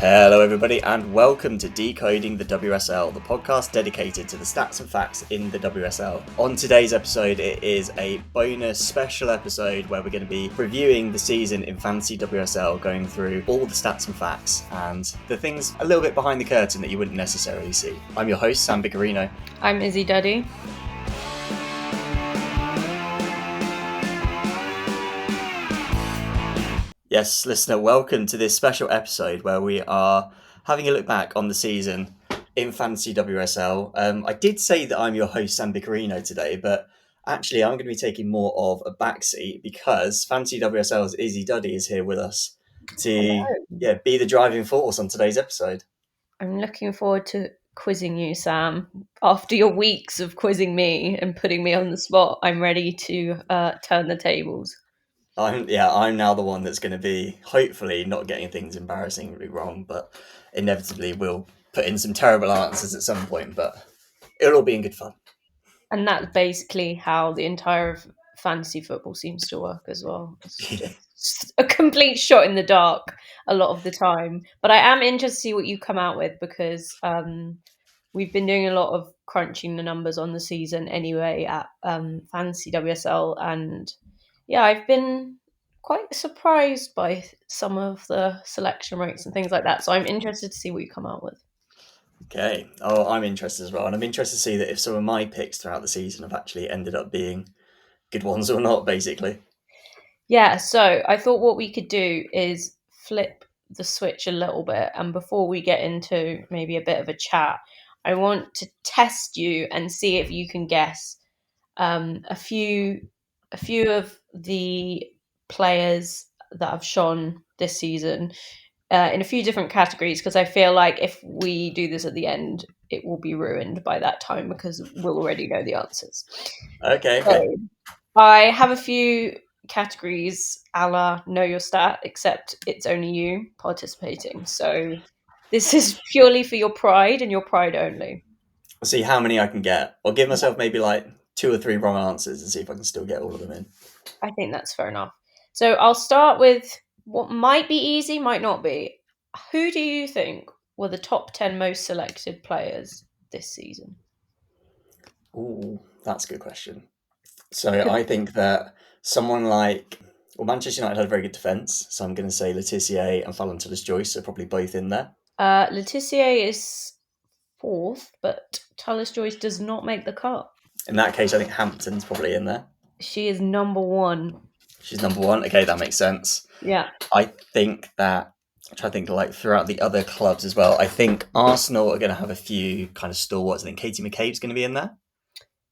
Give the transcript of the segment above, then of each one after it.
Hello everybody and welcome to Decoding the WSL, the podcast dedicated to the stats and facts in the WSL. On today's episode it is a bonus special episode where we're going to be reviewing the season in Fantasy WSL, going through all the stats and facts and the things a little bit behind the curtain that you wouldn't necessarily see. I'm your host, Sam Biccarino. I'm Izzy, Duddy. Yes, listener, welcome to this special episode where we are having a look back on the season in Fantasy WSL. I did say that I'm your host, Sam Biccarino, today, but actually I'm going to be taking more of a backseat because Fantasy WSL's Izzy Duddy is here with us to be the driving force on today's episode. I'm looking forward to quizzing you, Sam. After your weeks of quizzing me and putting me on the spot, I'm ready to turn the tables. I'm now the one that's going to be hopefully not getting things embarrassingly wrong, but inevitably will put in some terrible answers at some point, but it'll all be in good fun. And that's basically how the entire fantasy football seems to work as well. It's just a complete shot in the dark a lot of the time. But I am interested to see what you come out with because we've been doing a lot of crunching the numbers on the season anyway at Fantasy WSL, and I've been quite surprised by some of the selection rates and things like that. So I'm interested to see what you come out with. Okay. Oh, I'm interested as well. And I'm interested to see that if some of my picks throughout the season have actually ended up being good ones or not, basically. Yeah, so I thought what we could do is flip the switch a little bit. And before we get into maybe a bit of a chat, I want to test you and see if you can guess a few of the players that have shone this season in a few different categories, because I feel like if we do this at the end, it will be ruined by that time because we'll already know the answers. Okay. So I have a few categories a la Know Your Stat, except it's only you participating. So this is purely for your pride and your pride only. I'll see how many I can get. I'll give myself maybe like 2 or 3 wrong answers and see if I can still get all of them in. I think that's fair enough. So I'll start with what might be easy, might not be. Who do you think were the top 10 most selected players this season? Ooh, that's a good question. So I think that someone like... Well, Manchester United had a very good defence, so I'm going to say Laetitia and Fallon Tullis-Joyce are probably both in there. Laetitia is 4th, but Tullis-Joyce does not make the cut. In that case, I think Hampton's probably in there. She is number 1. She's number 1. Okay, that makes sense. Yeah. I think that, I'm trying to think like throughout the other clubs as well, I think Arsenal are going to have a few kind of stalwarts. I think Katie McCabe's going to be in there.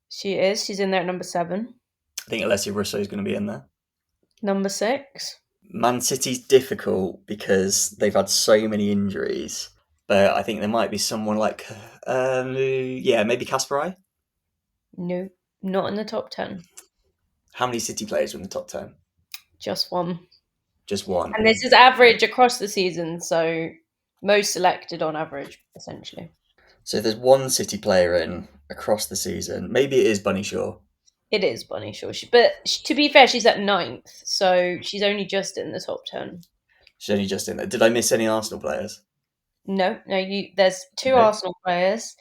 She is. She's in there at number 7. I think Alessia Russo is going to be in there. Number 6. Man City's difficult because they've had so many injuries. But I think there might be someone like, maybe Kasparai? No, not in the top 10. How many City players are in the top 10? Just 1. Just 1. And this is average across the season, so most selected on average, essentially. So there's 1 City player in across the season. Maybe it is Bunny Shaw. It is Bunny Shaw. But to be fair, she's at 9th, so she's only just in the top 10. She's only just in there. Did I miss any Arsenal players? No. There's 2 Arsenal players.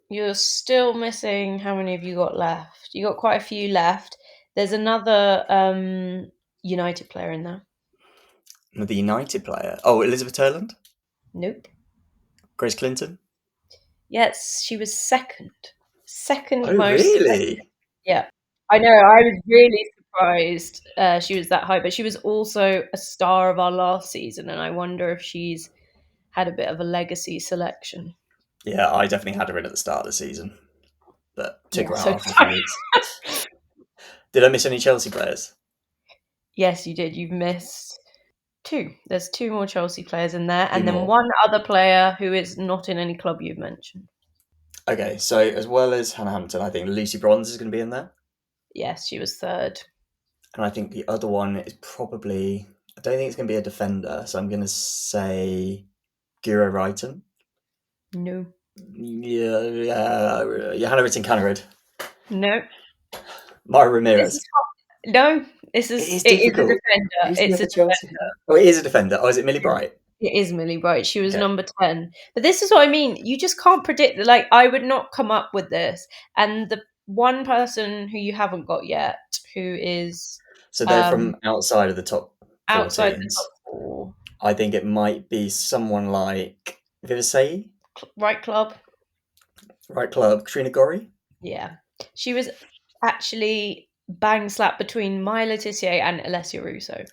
You're still missing, how many have you got left? You got quite a few left. There's another United player in there. The United player? Oh, Elizabeth Turland? Nope. Grace Clinton? Yes, she was second. Second Oh, most. really? Yeah. I know, I was really surprised she was that high, but she was also a star of our last season, and I wonder if she's had a bit of a legacy selection. Yeah, I definitely had her in at the start of the season, but took her out after a few weeks. Did I miss any Chelsea players? Yes, you did. You've missed 2. There's 2 more Chelsea players in there, and 2 then more. 1 other player who is not in any club you've mentioned. Okay, so as well as Hannah Hampton, I think Lucy Bronze is going to be in there. Yes, she was 3rd. And I think the other one is probably... I don't think it's going to be a defender, so I'm going to say Guro Reiten. No. Yeah, Johanna Ritten-Kannerud. No. Mara Ramirez. No. It is a defender. It's a defender. Oh, it is a defender. Oh, is it Millie Bright? It is Millie Bright. She was Okay. number 10. But this is what I mean. You just can't predict. Like, I would not come up with this. And the one person who you haven't got yet, who is So they're um, from outside of the top four outside the top teams. four. I think it might be someone like Vivasai, Right club? right club, Katrina Gorry. Yeah. She was actually bang slap between Maya Letitia and Alessia Russo,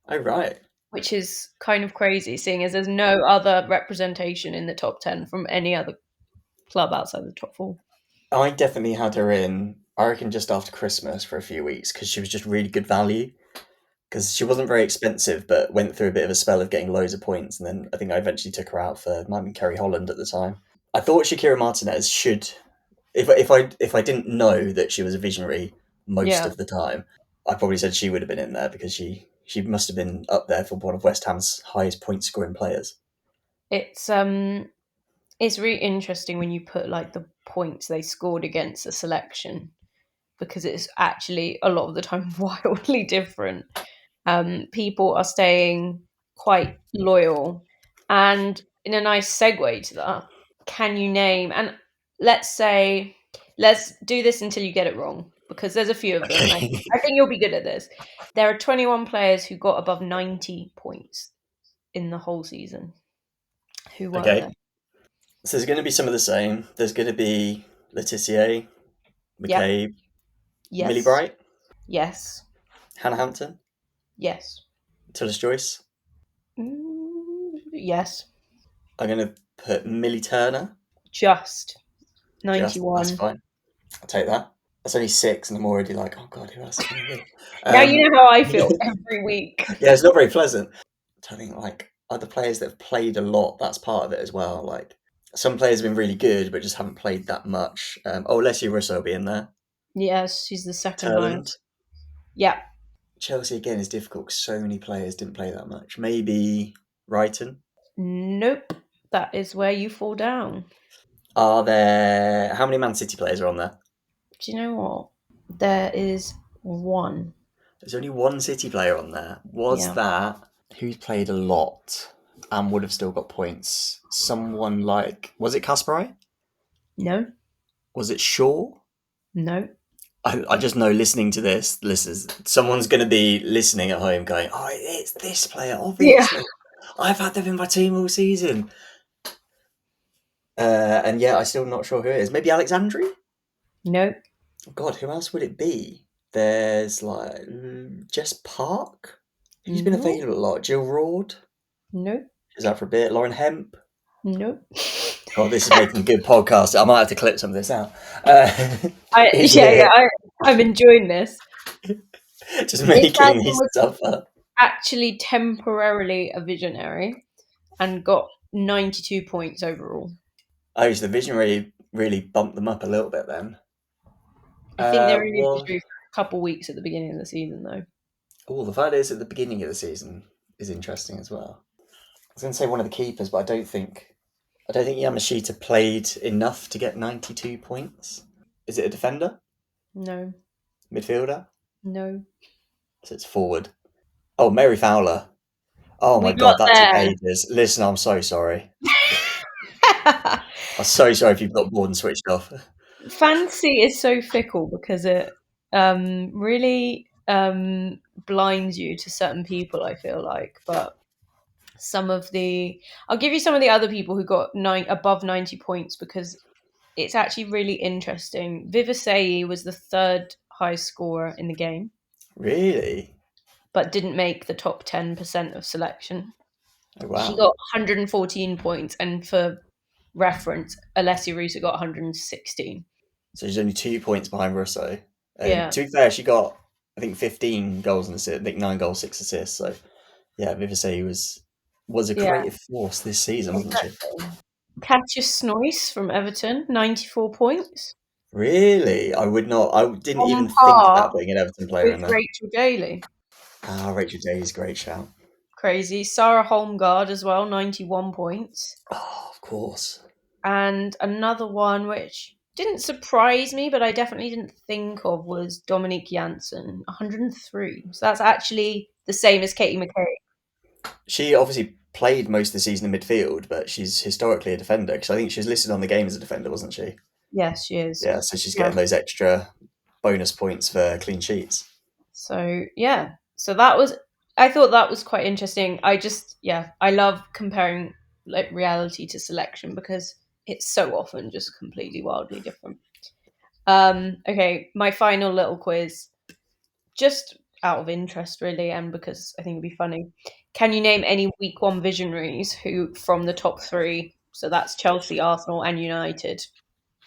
Oh, right. which is kind of crazy, seeing as there's no other representation in the top 10 from any other club outside the top four. I definitely had her in, I reckon, just after Christmas for a few weeks because she was just really good value. Because she wasn't very expensive, but went through a bit of a spell of getting loads of points. And then I think I eventually took her out for, might have been Kerry Holland at the time. I thought Shakira Martinez should, if I didn't know that she was a visionary most Yeah. of the time, I probably said she would have been in there because she must have been up there for one of West Ham's highest point scoring players. It's really interesting when you put like the points they scored against a selection, because it's actually a lot of the time wildly different. People are staying quite loyal. And in a nice segue to that, can you name, and let's say, let's do this until you get it wrong, because there's a few of them, and I Okay. I think you'll be good at this. There are 21 players who got above 90 points in the whole season. Who were Okay. there? So there's going to be some of the same. There's going to be Letitia, Yep. McCabe, Millie Yes. Bright, Yes. Hannah Hampton, Yes. Tillis Joyce. Yes. I'm going to put Millie Turner. Just That's 91. fine. I'll take that. That's only six, and I'm already like, oh god, who else is going to be? Now you know how I feel Yeah, every week. it's not very pleasant. I think like other players that have played a lot, that's part of it as well. Like some players have been really good, but just haven't played that much. Alessia Russo will be in there. Yes, she's the second Turland. highest. Yeah. Chelsea again is difficult because so many players didn't play that much. Maybe Brighton. Nope. That is where you fall down. Are there how many Man City players are on there? Do you know what? There is one. There's only one City player on there. Was Yeah. that who's played a lot and would have still got points? Someone like was it Kasparai? No. Was it Shaw? No. I just know listening to this, listeners, someone's going to be listening at home going, "Oh, it's this player, Yeah. obviously. I've had them in my team all season." And yeah, I'm still not sure who it is. Maybe Alexandri? No. Oh, God, who else would it be? There's like Jess Park, who's been No. available a lot. Jill Rord, No. who's out for a bit. Lauren Hemp. No. Oh, this is making good podcast. I might have to clip some of this out. Is Yeah. it I'm enjoying this. just This making me person was suffer? actually temporarily a visionary and got 92 points overall. Oh, so the vision really bumped them up a little bit then. I think they were only Was visionary for a couple weeks at the beginning of the season, though. the fact is at the beginning of the season is interesting as well. I was going to say one of the keepers, but I don't think Yamashita played enough to get 92 points. Is it a defender? No. Midfielder? No. So it's forward. Oh, Mary Fowler. Oh my We god, got that took there. ages. Listen, I'm so sorry. I'm so sorry if you've got bored and switched off. Fancy is so fickle because it really blinds you to certain people, I feel like. But I'll give you some of the other people who got above 90 points, because it's actually really interesting. Vivasai was the third highest scorer in the game, Really? but didn't make the top 10% of selection. Oh She wow. got 114 points, and for reference, Alessia Russo got 116. So she's only 2 points behind Russo. And Yeah, to be fair, she got I think 15 goals and assists. I think 9 goals, 6 assists. So yeah, Vivasay was a yeah, creative force this season, wasn't she? exactly. Katja Snois from Everton, 94 points, Really? I would not. I didn't on even think par about putting an Everton player in with there. Rachel Daly. Ah, Rachel Day's great shout. Crazy. Sarah Holmgard as well, 91 points. Oh, of course. And another one which didn't surprise me, but I definitely didn't think of, was Dominique Janssen, 103. So that's actually the same as Katie McKay. She obviously played most of the season in midfield, but she's historically a defender because I think she was listed on the game as a defender, wasn't she? Yes, she is. Yeah, so she's Yeah. getting those extra bonus points for clean sheets. So yeah, so that was. I thought that was quite interesting. I love comparing like reality to selection because it's so often just completely wildly different. Okay, my final little quiz, just out of interest, really, and because I think it'd be funny. Can you name any week one visionaries who from the top three? So that's Chelsea, Arsenal, and United.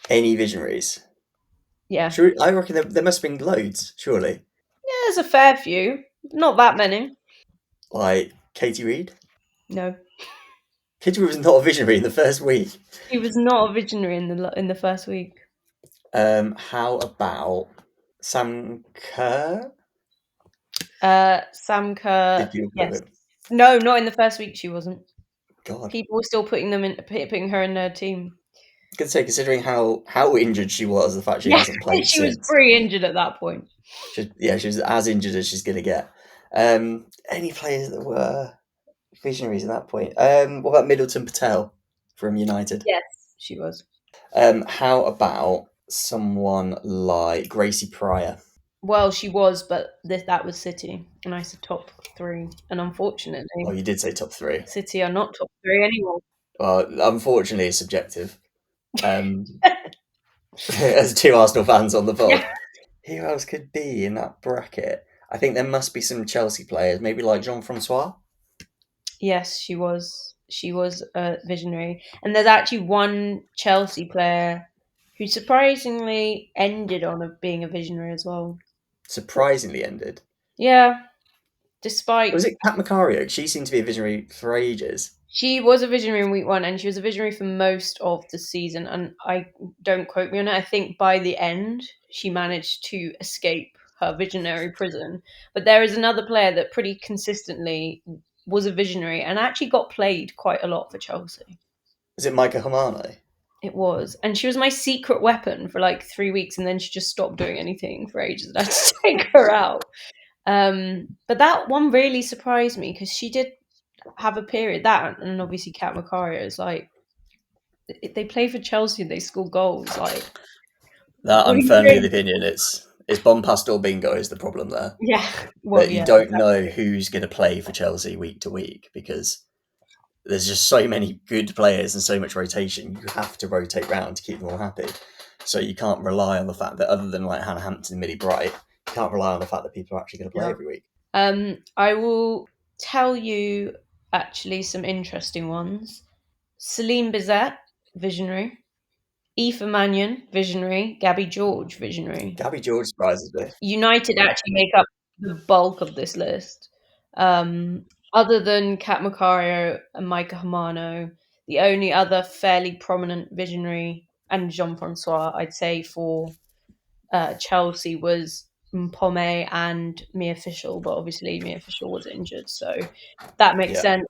Any visionaries? Yeah, Sure, I reckon there must have been loads, surely. yeah, there's a fair few, not that many. Like Katie Reid. No, Katie Reid was not a visionary in the first week. he was not a visionary in the first week. How about Sam Kerr? Sam Kerr, Did you put yes. him? No, not in the first week. She wasn't. God, People were still putting her in their team. I could say considering how injured she was, the fact she Yeah, hasn't played she was since. pretty injured at that point. She was as injured as she's going to get. Any players that were visionaries at that point? What about Middleton Patel from United? Yes, she was. How about someone like Gracie Pryor? Well, she was, but that was City, and I said top three, and Oh, unfortunately, you did say top three. City are not top three anymore. Well, unfortunately, it's subjective. As two Arsenal fans on the Yeah. pod, who else could be in that bracket? I think there must be some Chelsea players, maybe like Jean Francois. Yes, she was. She was a visionary, and there's actually one Chelsea player who surprisingly ended on being a visionary as well. Surprisingly ended. Yeah, despite Was it Kat Macario? She seemed to be a visionary for ages. she was a visionary in week one, and she was a visionary for most of the season. And I don't quote me on it. I think by the end, she managed to escape her visionary prison. But there is another player that pretty consistently was a visionary and actually got played quite a lot for Chelsea. Is it Micah Hamano? It was. And she was my secret weapon for like 3 weeks, and then she just stopped doing anything for ages. And I had to take her out. But that one really surprised me because she did have a period. That and obviously Kat Macario is like they play for Chelsea and they score goals. Like, That what are I'm you firmly of doing? the opinion it's Bompastor bingo is the problem there. Yeah. Well, That you yeah, don't know exactly. who's going to play for Chelsea week to week because there's just so many good players and so much rotation. You have to rotate round to keep them all happy. So you can't rely on the fact that other than like Hannah Hampton and Millie Bright, you can't rely on the fact that people are actually going to play Yeah. every week. I will tell you actually some interesting ones. Celine Bizet, visionary. Aoife Mannion, visionary. Gabby George, visionary. Gabby George surprises me. United actually make up the bulk of this list. Other than Kat Macario and Micah Hamano, the only other fairly prominent visionary and Jean Francois, I'd say, for Chelsea was Mpome and Mia Fishel, but obviously Mia Fishel was injured, so that makes Yeah, sense.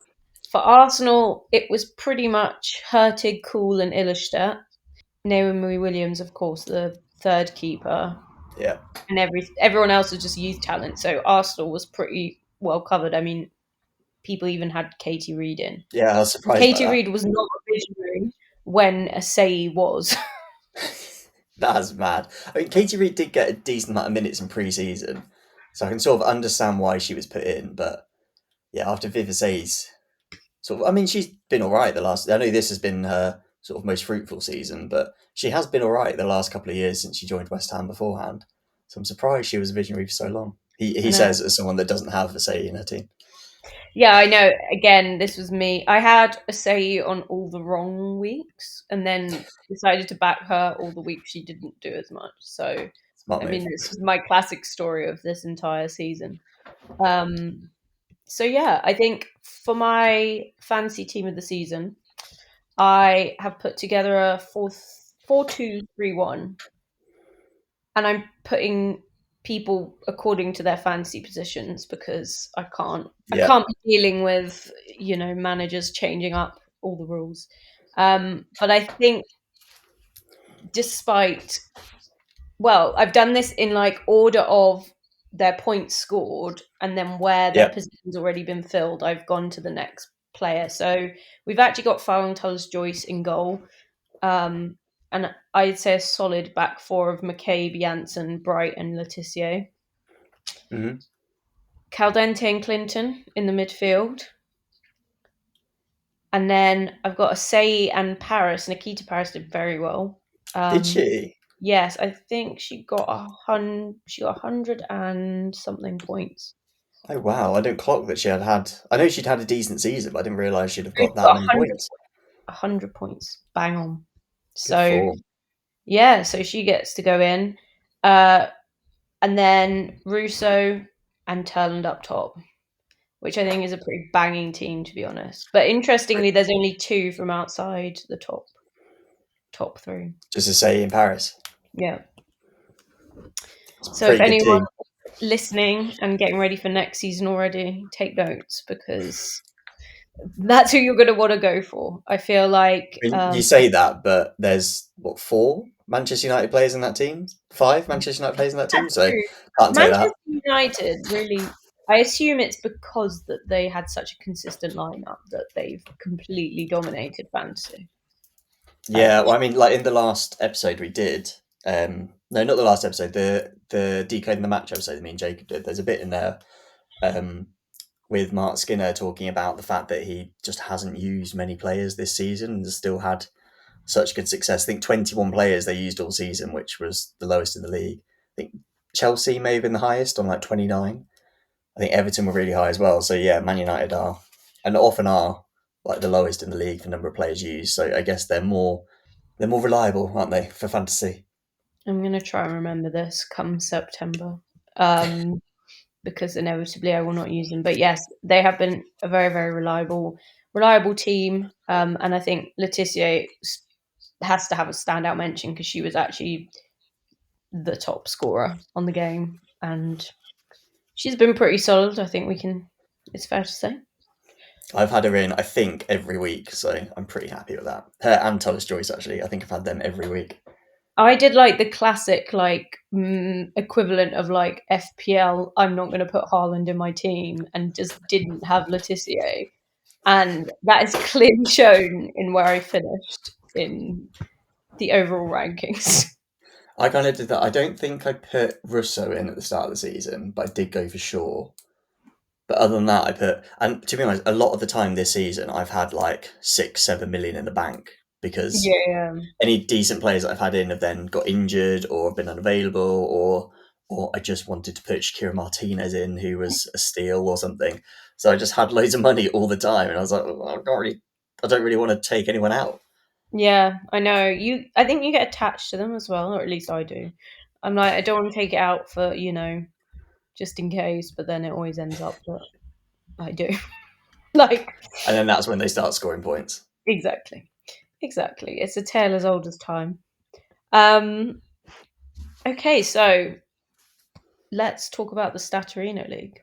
For Arsenal, it was pretty much Hurtig, Cool, and Illerstedt. Naomi Williams, of course, the third keeper, yeah, and everyone else was just youth talent. So Arsenal was pretty well covered. I mean, people even had Katie Reid in. yeah. I was surprised by Katie that. Reid was not a visionary when Asai was. That's mad. I mean, Katie Reid did get a decent amount of minutes in pre-season, so I can sort of understand why she was put in. But yeah, after Vivasay's sort of, I mean, she's been all right the last. I know this has been her sort of most fruitful season, but she has been all right the last couple of years since she joined West Ham beforehand. So I'm surprised she was a visionary for so long. He And says as someone that doesn't have a say in her team. yeah, I know. Again, this was me. I had Asai on all the wrong weeks, and then decided to back her all the weeks she didn't do as much. So, Smart I mean, move. this was my classic story of this entire season. Um, so yeah, I think for my fancy team of the season, I have put together a 4-2-3-1, and I'm putting people according to their fancy positions because I Yeah, can't be dealing with managers changing up all the rules. But I think despite I've done this in like order of their points scored and then where their yeah, position's already been filled. I've gone to the next player. So we've actually got Fallon Tullis-Joyce in goal. And I'd say a solid back four of McCabe, Janssen, Bright, and Letitia. Mm-hmm. Caldente and Clinton in the midfield. And then I've got Asai and Paris. Nikita Paris did very well. Did she? Yes, I think she got 100 and something points. Oh wow! I didn't clock that she had. I know she'd had a decent season, but I didn't realise she'd have She's got that got many points. 100 points, bang on. Good So form. yeah, so she gets to go in, and then Russo and Turland up top, which I think is a pretty banging team, to be honest. But interestingly, there's only two from outside the top three. Just to say, in Paris, Yeah. it's a So if pretty good anyone team. listening and getting ready for next season already, take notes because that's who you're going to want to go for. I feel like I mean, you say that, but there's what, four Manchester United players in that team? Five Manchester United players in that team, that's so true. can't take Manchester that. United really. I assume it's because that they had such a consistent lineup that they've completely dominated fantasy. Yeah, well, I mean, like in the last episode we did, no, not the last episode, the decoding the match episode that me and Jacob did. There's a bit in there, um, with Mark Skinner talking about the fact that he just hasn't used many players this season and has still had such good success. I think 21 players they used all season, which was the lowest in the league. I think Chelsea may have been the highest on like 29. I think Everton were really high as well. So yeah, Man United are, and often are, like the lowest in the league for number of players used. So I guess they're more reliable, aren't they, for fantasy? I'm going to try and remember this come September. Um, because inevitably I will not use them. But yes, they have been a very, very reliable team. And I think Letitia has to have a standout mention because she was actually the top scorer on the game, and she's been pretty solid. I think it's fair to say. I've had her in, I think, every week, so I'm pretty happy with that. Her and Thomas Joyce, actually. I think I've had them every week. I did like the classic, like equivalent of like FPL. I'm not going to put Haaland in my team, and just didn't have Letitia, and that is clearly shown in where I finished in the overall rankings. I kind of did that. I don't think I put Russo in at the start of the season, but I did go for Shaw. But other than that, and to be honest, a lot of the time this season, I've had like 6-7 million in the bank because Yeah, any decent players that I've had in have then got injured or have been unavailable, or I just wanted to put Shakira Martinez in, who was a steal or something. So I just had loads of money all the time, and I was like, well, I don't really want to take anyone out. yeah, I know. I think you get attached to them as well, or at least I do. I'm like, I don't want to take it out for just in case, but then it always ends up that I do. Like, And then that's when they start scoring points. exactly, exactly. It's a tale as old as time. Um, okay, so let's talk about the Statorino League.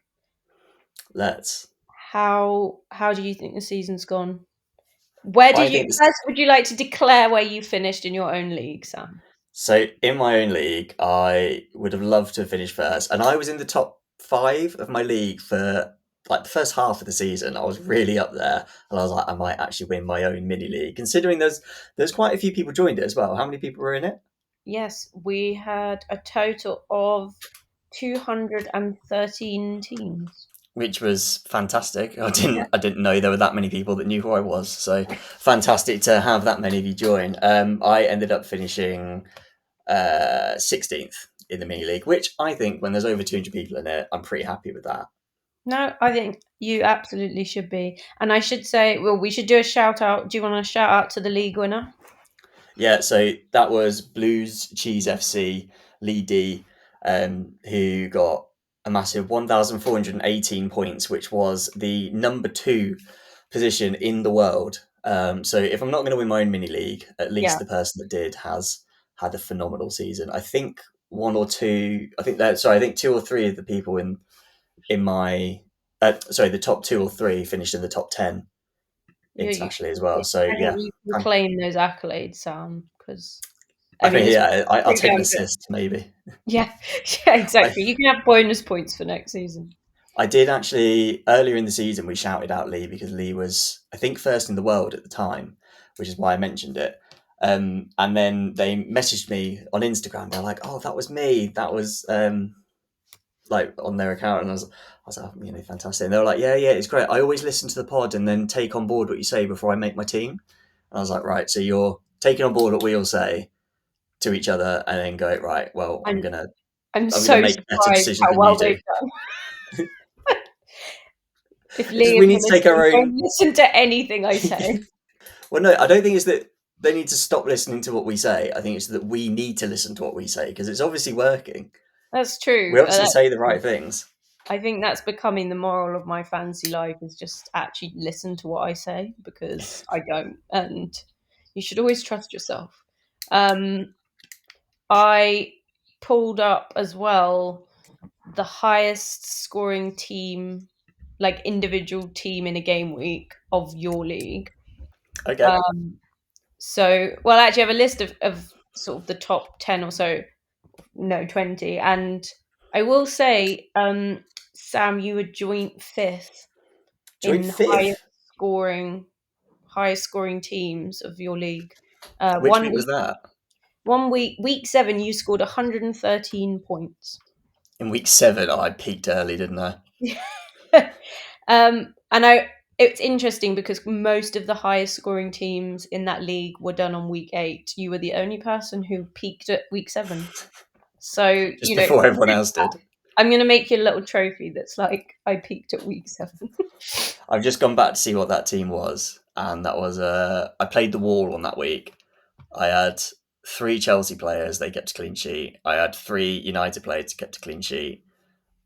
Let's. How do you think the season's gone? Where I did you think this. first? Would you like to declare where you finished in your own league, Sam? So in my own league, I would have loved to have finished first, and I was in the top five of my league for like the first half of the season. I was really up there, and I was like, I might actually win my own mini league. Considering there's quite a few people joined it as well. How many people were in it? Yes, we had a total of 213 teams. Which was fantastic. I didn't know there were that many people that knew who I was. So fantastic to have that many of you join. I ended up finishing 16th in the mini league, which I think when there's over 200 people in it, I'm pretty happy with that. No, I think you absolutely should be. And I should say, well, we should do a shout out. Do you want to shout out to the league winner? Yeah, so that was Blues Cheese FC Lee D, who got a massive 1,418 points, which was the number two position in the world. So if I'm not going to win my own mini league, at least Yeah. the person that did has had a phenomenal season. I think one or two. I think that. Sorry, I think two or three of the people in my. The top two or three finished in the top 10 You, internationally as well. So I think yeah, you can claim those accolades, Sam, because I I mean, think it's I'll pretty take an damn good. assist maybe. Yeah, yeah, I exactly. You can have bonus points for next season. I did actually earlier in the season. We shouted out Lee because Lee was, I think, first in the world at the time, which is why I mentioned it. And then they messaged me on Instagram. They're like, "Oh, that was me. That was like on their account." And I was like, "Oh, fantastic." And they were like, "Yeah, yeah, it's great. I always listen to the pod and then take on board what you say before I make my team." And I was like, "Right, so you're taking on board what we all say to each other, and then go right. Well, I'm I'm gonna I'm I'm gonna so make better surprised decisions how than you well do." they've done. If It's Lee just is we need to take listening, our don't own. listen to anything I say. Well, no, I don't think it's that they need to stop listening to what we say. I think it's that we need to listen to what we say because it's obviously working. That's We true. obviously say the right things. I think that's becoming the moral of my fancy life is just actually listen to what I say because I don't, and you should always trust yourself. Um, I pulled up as well the highest scoring team, like individual team in a game week of your league. Okay, Um, so, well, actually, I have a list of sort of the top 10 or so, no, 20. And I will say, Sam, you were joint fifth joint in fifth. scoring, highest scoring teams of your league. Which week was that? Week 7, you scored 113 points. In week 7. Oh, I peaked early, didn't I? And it's interesting because most of the highest scoring teams in that league were done on week 8. You were the only person who peaked at week 7. So, Just before everyone else did. I'm going to make you a little trophy that's like, I peaked at week 7. I've just gone back to see what that team was, and that was I played the wall on that week. I had 3 Chelsea players; they kept a clean sheet. I had 3 United players kept a clean sheet.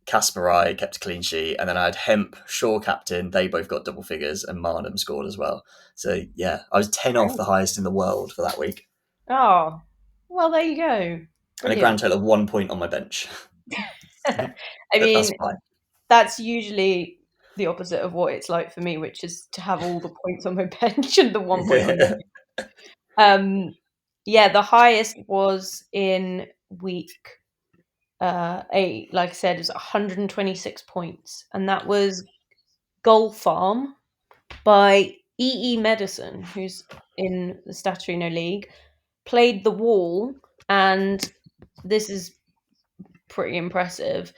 Kasparai kept a clean sheet, and then I had Hemp, Shaw captain. They both got double figures, and Marnham scored as well. So yeah, I was 10 off the highest in the world for that week, Oh, well, there you go. and a grand Brilliant. total of 1 point on my bench. I That's mean, fine. that's usually the opposite of what it's like for me, which is to have all the points on my bench and the 1 point on the bench. Yeah, the highest was in week 8. Like I said, it was 126 points, and that was Goal Farm by EE Medicine, who's in the Staturino League, played the wall, and this is pretty impressive.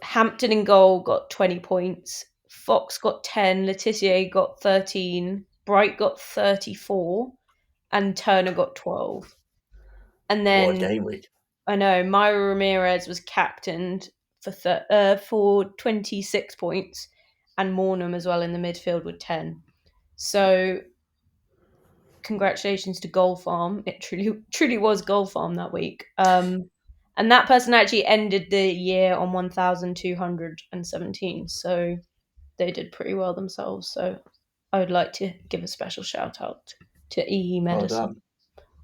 Hampton in goal got 20 points. Fox got 10. Letitia got 13. Bright got 34. And Turner got 12. And What a then game week! I know Myra Ramirez was captained for 26 points, and Mornham as well in the midfield with 10. So congratulations to Goal Farm. It truly was Goal Farm that week. And that person actually ended the year on 1,217. So they did pretty well themselves. So I would like to give a special shout out to EE Well Medicine. done,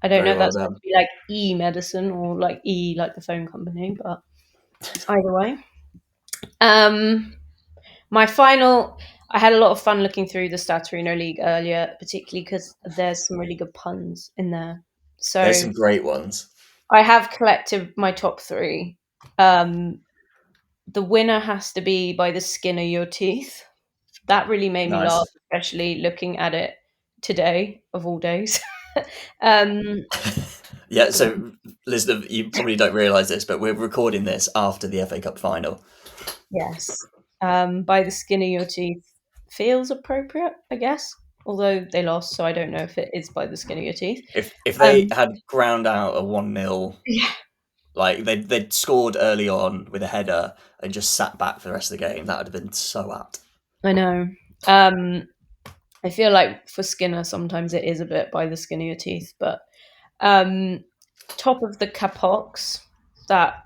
I don't know very if well that's supposed done. to be like E Medicine or like E like the phone company, but either way. Um, my final. I had a lot of fun looking through the Staturino League earlier, particularly because there's some really good puns in there. There's So some great ones. I have collected my top 3. Um, the winner has to be by the skin of your teeth. That really made me laugh, Nice. especially looking at it today of all days. um, Yeah, so listen, you probably don't realise this, but we're recording this after the FA Cup final. yes, by the skin of your teeth feels appropriate, I guess. Although they lost, so I don't know if it is by the skin of your teeth. If they Um, had ground out a 1-0, yeah, like they'd scored early on with a header and just sat back for the rest of the game, that would have been so apt. I know. Um, I feel like for Skinner, sometimes it is a bit by the skin of your teeth, but um, top of the capox, that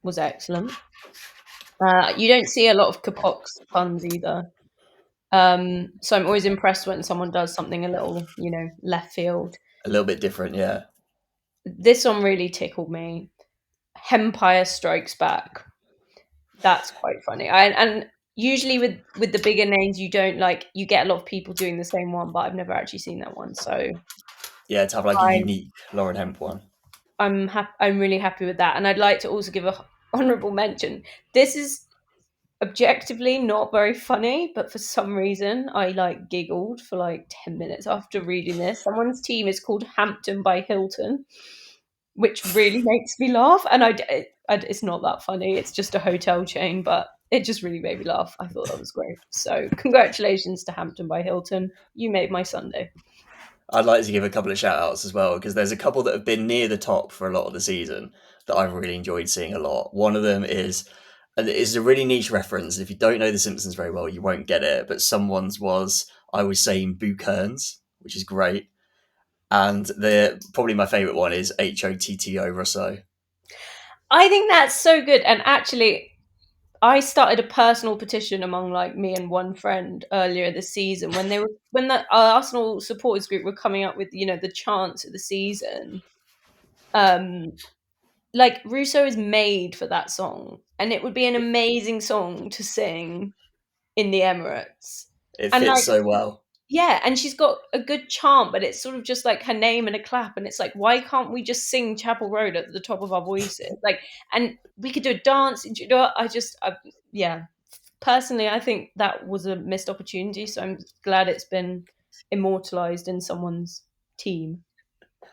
was excellent. You don't see a lot of capox puns either. So I'm always impressed when someone does something a little, left field. A little bit different, yeah. This one really tickled me. Hempire Strikes Back. That's quite funny. And usually with the bigger names, you get a lot of people doing the same one, but I've never actually seen that one. So Yeah, to have like a I unique Lauren Hemp one. I'm really happy with that. And I'd like to also give a honorable mention. This is objectively not very funny, but for some reason I like giggled for like 10 minutes after reading this. Someone's team is called Hampton by Hilton, which really makes me laugh. And it's not that funny. It's just a hotel chain, but it just really made me laugh. I thought that was great. So congratulations to Hampton by Hilton. You made my Sunday. I'd like to give a couple of shout outs as well because there's a couple that have been near the top for a lot of the season that I've really enjoyed seeing a lot. One of them is, and it's a really niche reference. If you don't know The Simpsons very well, you won't get it. But someone's was, I was saying Boo Kearns, which is great. And the probably my favourite one is HOTTO Rousseau. I think that's so good. And actually, I started a personal petition among like me and one friend earlier this season when the Arsenal supporters group were coming up with the chants of the season. Um, like Russo is made for that song, and it would be an amazing song to sing in the Emirates. It And fits like, so well. yeah, and she's got a good chant, but it's sort of just like her name and a clap, and it's like, why can't we just sing Chapel Road at the top of our voices? Like, and we could do a dance. Do you know what? Yeah. Personally, I think that was a missed opportunity, so I'm glad it's been immortalized in someone's team.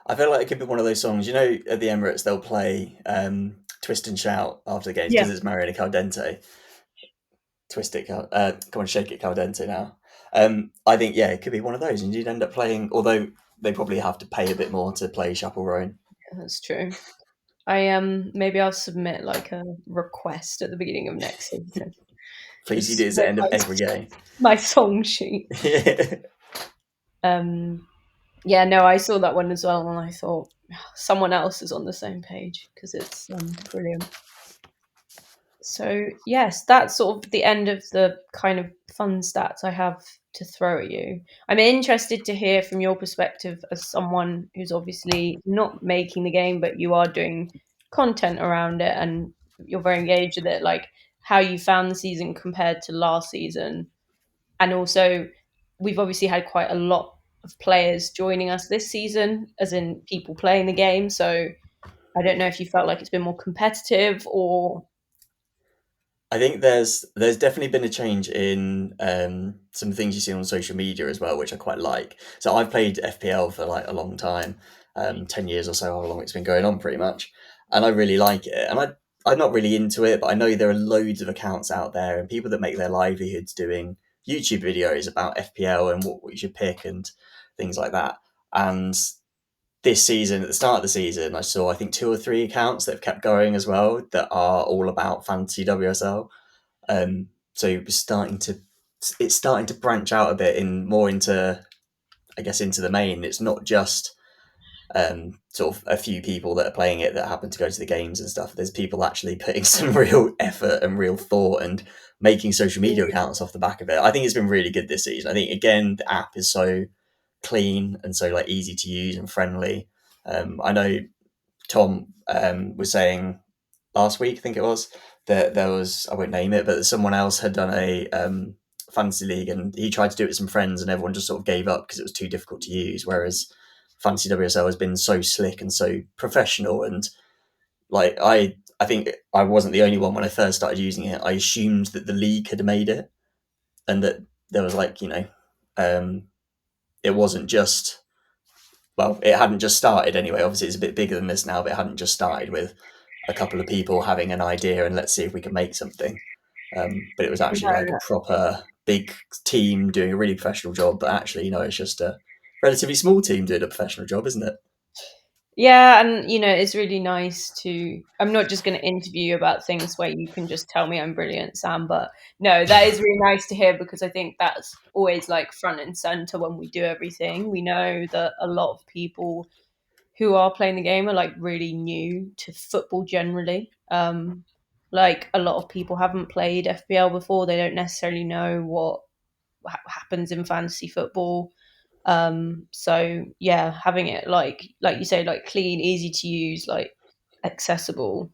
I feel like it could be one of those songs. You know, at the Emirates, they'll play Twist and Shout after the games Yeah. because it's Mariana Caldente. Twist it, come on, shake it, Caldente now. I think, yeah, it could be one of those. And you'd end up playing, although they probably have to pay a bit more to play Chapel Roan. That's true. I maybe I'll submit like a request at the beginning of next season. Please, you Just do it at the end of every game. my song sheet. Yeah, no, I saw that one as well, and I thought someone else is on the same page because it's brilliant. So yes, that's sort of the end of the kind of fun stats I have to throw at you. I'm interested to hear from your perspective as someone who's obviously not making the game, but you are doing content around it and you're very engaged with it, like how you found the season compared to last season. And also, we've obviously had quite a lot of players joining us this season, as in people playing the game. So I don't know if you felt like it's been more competitive or. I think there's definitely been a change in some things you see on social media as well, which I quite like. So I've played FPL for like a long time, 10 years or so, how long it's been going on, pretty much, and I really like it. And I'm not really into it, but I know there are loads of accounts out there and people that make their livelihoods doing YouTube videos about FPL and what you should pick and things like that. And this season, at the start of the season, I saw I think two or three accounts that have kept going as well that are all about fantasy WSL. So it's starting to branch out a bit in more into, I guess, into the main. It's not just sort of a few people that are playing it that happen to go to the games and stuff. There's people actually putting some real effort and real thought and making social media accounts off the back of it. I think it's been really good this season. I think again the app is so clean and so like easy to use and friendly. I know Tom was saying last week, I think it was, that there was, I won't name it, but someone else had done a fantasy league and he tried to do it with some friends and everyone just sort of gave up because it was too difficult to use. Whereas fantasy WSL has been so slick and so professional. And like, I think I wasn't the only one when I first started using it. I assumed that the league had made it and that there was like, um, it wasn't just, well, it hadn't just started anyway. Obviously, it's a bit bigger than this now, but it hadn't just started with a couple of people having an idea and let's see if we can make something. But it was actually like a proper big team doing a really professional job. But actually, it's just a relatively small team doing a professional job, isn't it? Yeah, and it's really nice to. I'm not just going to interview you about things where you can just tell me I'm brilliant, Sam, but no, that is really nice to hear because I think that's always like front and center when we do everything. We know that a lot of people who are playing the game are like really new to football generally. Like a lot of people haven't played FPL before, they don't necessarily know what happens in fantasy football. So yeah, having it like you say, like clean, easy to use, like accessible,